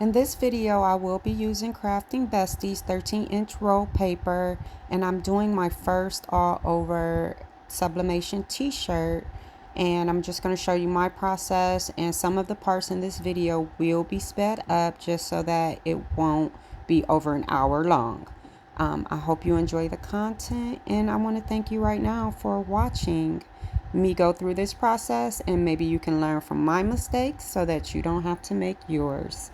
In this video, I will be using Crafting Besties 13-inch roll paper, and I'm doing my first all over sublimation t-shirt. And I'm just going to show you my process, and some of the parts in this video will be sped up just so that it won't be over an hour long. I hope you enjoy the content, and I want to thank you right now for watching me go through this process, and maybe you can learn from my mistakes so that you don't have to make yours.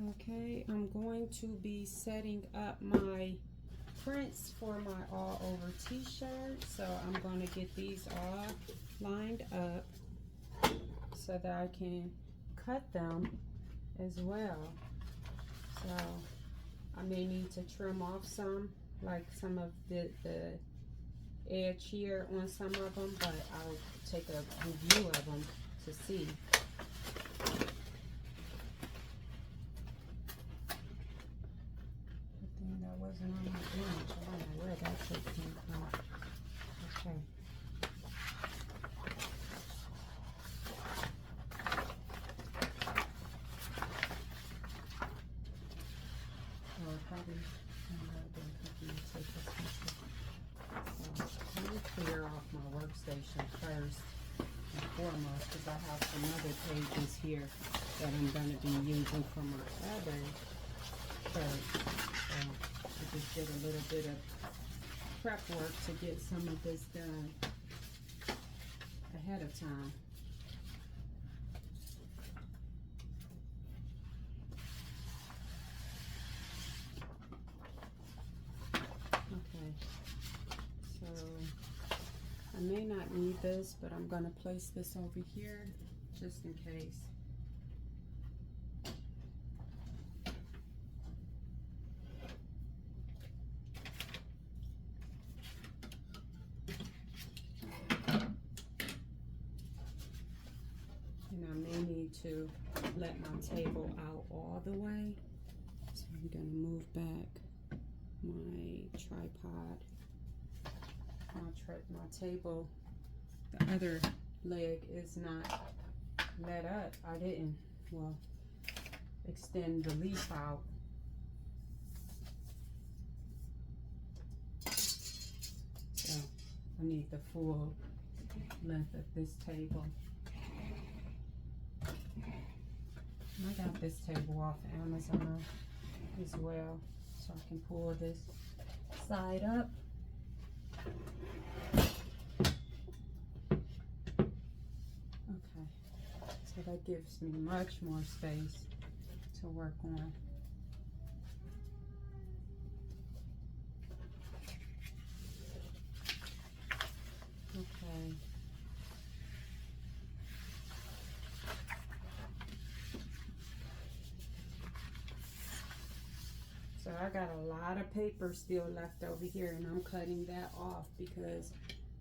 Okay, I'm going to be setting up my prints for my all over t-shirt. So I'm going to get these all lined up so that I can cut them as well. So I may need to trim off some, like some of the edge here on some of them, but I'll take a review of them to see. That wasn't on my image. I don't know where that tape came from. Okay. Oh, probably take this one. So let me clear off my workstation first and foremost, because I have some other pages here that I'm going to be using for my other shirt. I just did a little bit of prep work to get some of this done ahead of time. Okay, so I may not need this, but I'm going to place this over here just in case. And I may need to let my table out all the way. So I'm going to move back my tripod. My table, the other leg is not let up. I didn't, well, extend the leaf out. So I need the full length of this table. I got this table off Amazon as well, so I can pull this side up. Okay, so that gives me much more space to work on. Okay. So I got a lot of paper still left over here, and I'm cutting that off because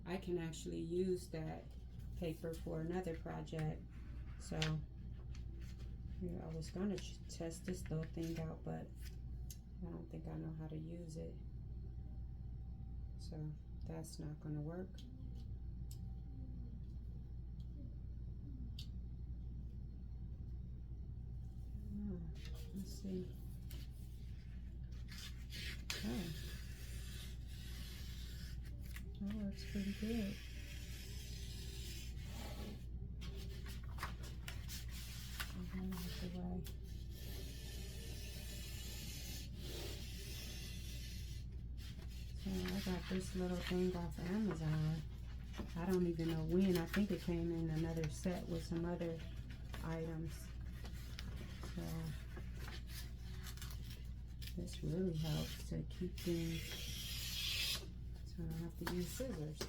I can actually use that paper for another project. So yeah, I was going to test this little thing out, but I don't think I know how to use it. So that's not going to work. Oh, let's see. Oh, that works pretty good. Away. So I got this little thing off Amazon. I don't even know when. I think it came in another set with some other items. So this really helps to keep things, so I don't have to use scissors.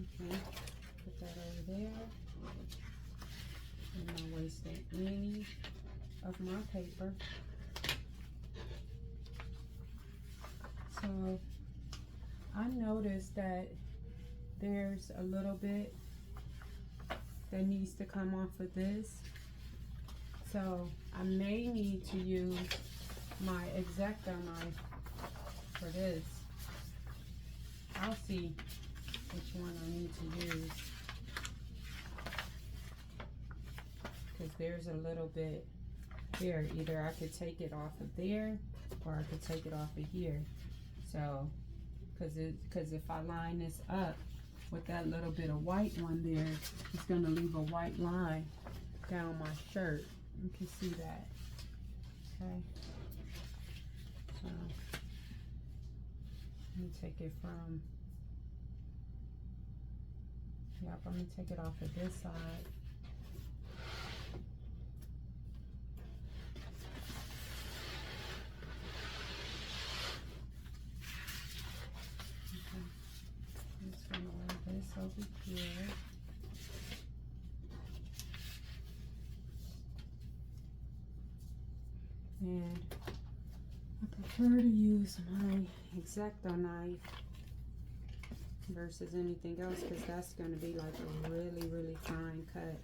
Okay, put that over there. I'm not wasting any of my paper. So I noticed that there's a little bit that needs to come off of this. So I may need to use my X-Acto knife for this. I'll see which one I need to use, because there's a little bit here. Either I could take it off of there, or I could take it off of here. So, because if I line this up with that little bit of white one there, it's going to leave a white line down my shirt. You can see that. Okay. So, let me take it from, yep, I'm going to take it off of this side. and I prefer to use my X-Acto knife versus anything else, because that's going to be like a really fine cut,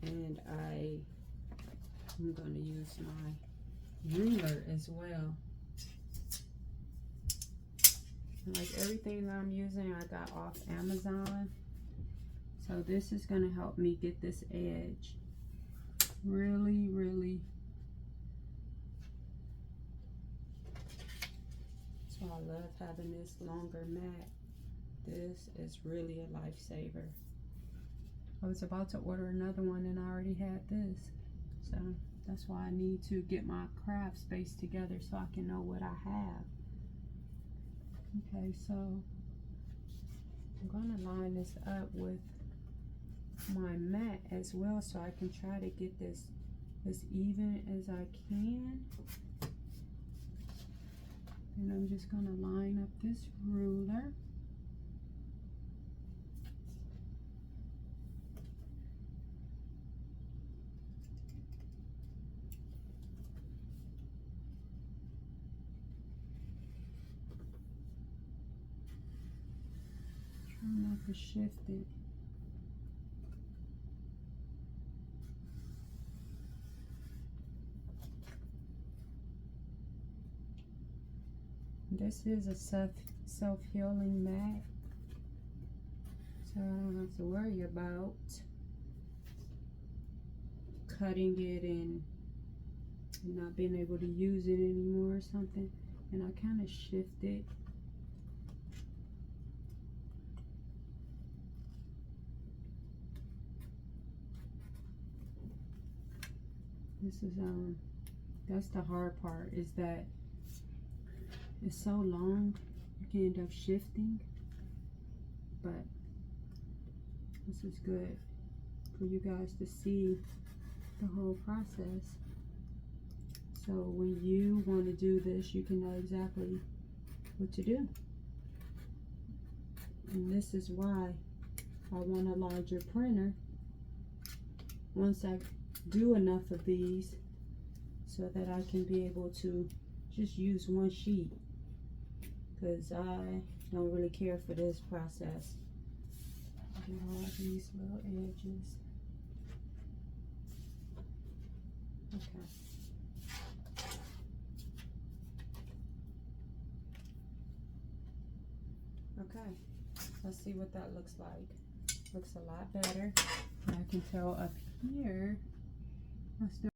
and I'm going to use my ruler as well. Like everything that I'm using, I got off Amazon, so this is going to help me get this edge really. So I love having this longer mat. This is really a lifesaver. I was about to order another one and I already had this, so that's why I need to get my craft space together so I can know what I have. Okay, so I'm gonna line this up with my mat as well, so I can try to get this as even as I can. And I'm just gonna line up this ruler. Try not to shift it. This is a self-healing mat, so I don't have to worry about cutting it and not being able to use it anymore or something. And I kind of shift it. This is that's the hard part, is that it's so long you can end up shifting, but this is good for you guys to see the whole process. So when you want to do this, you can know exactly what to do. And this is why I want a larger printer once I do enough of these, so that I can be able to just use one sheet, because I don't really care for this process. Get all these little edges. Okay. Okay, let's see what that looks like. Looks a lot better. And I can tell up here, I still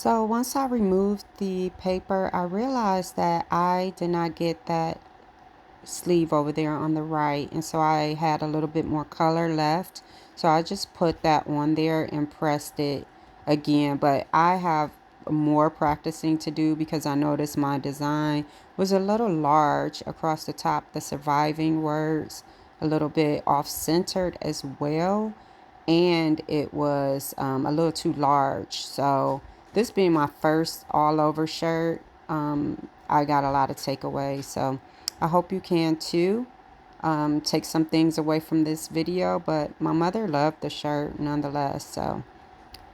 So once I removed the paper, I realized that I did not get that sleeve over there on the right, and so I had a little bit more color left, so I just put that on there and pressed it again. But I have more practicing to do because I noticed my design was a little large across the top, the surviving words a little bit off centered as well, and it was a little too large. So this being my first all over shirt, I got a lot of takeaways, so I hope you can too. Take some things away from this video, but my mother loved the shirt nonetheless. So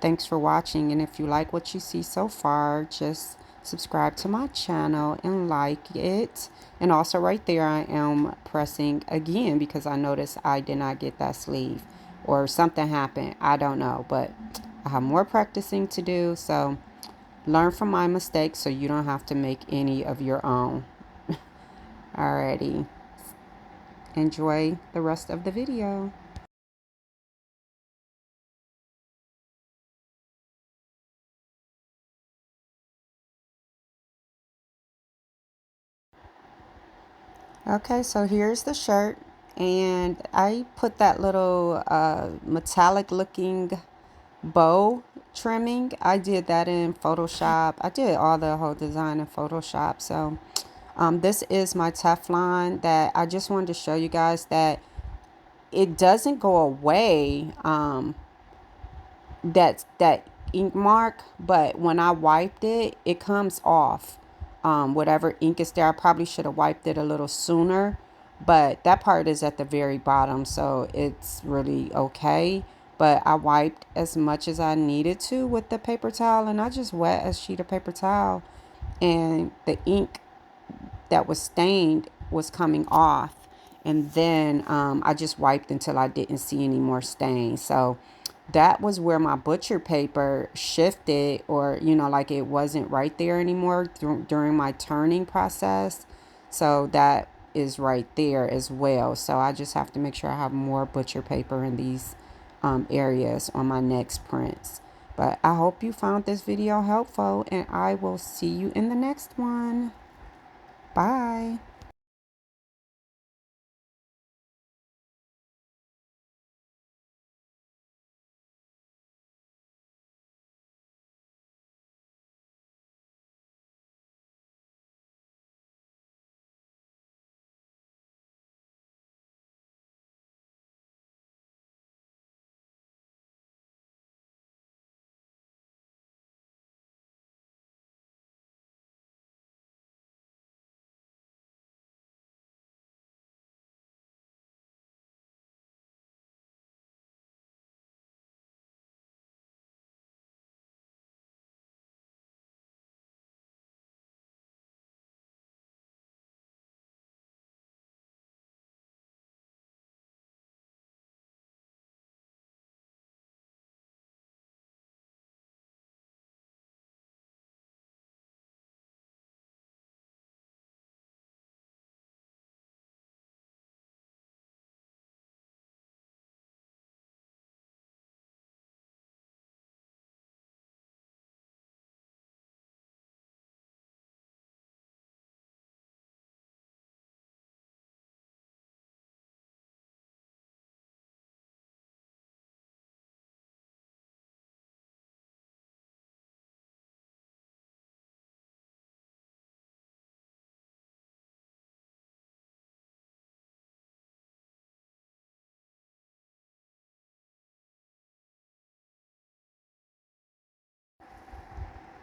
thanks for watching, and if you like what you see so far, just subscribe to my channel and like it. And also right there, I am pressing again because I noticed I did not get that sleeve, or something happened, I don't know, but I have more practicing to do. So learn from my mistakes so you don't have to make any of your own. Alrighty, enjoy the rest of the video. Okay, so here's the shirt, and I put that little metallic looking bow trimming. I did that in Photoshop. I did all the whole design in Photoshop. So this is my Teflon that I just wanted to show you guys that it doesn't go away. That ink mark, but when I wiped it, it comes off. Whatever ink is there, I probably should have wiped it a little sooner, but that part is at the very bottom, so it's really okay. But I wiped as much as I needed to with the paper towel, and I just wet a sheet of paper towel, and the ink that was stained was coming off, and then I just wiped until I didn't see any more stains. So that was where my butcher paper shifted, or like it wasn't right there anymore during my turning process. So that is right there as well. So I just have to make sure I have more butcher paper in these areas on my next prints. But I hope you found this video helpful, and I will see you in the next one. Bye.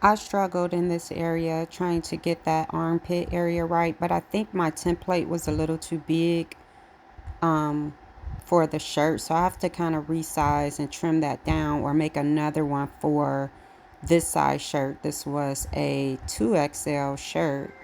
I struggled in this area trying to get that armpit area right, but I think my template was a little too big um, for the shirt. So I have to kind of resize and trim that down, or make another one for this size shirt. This was a 2XL shirt.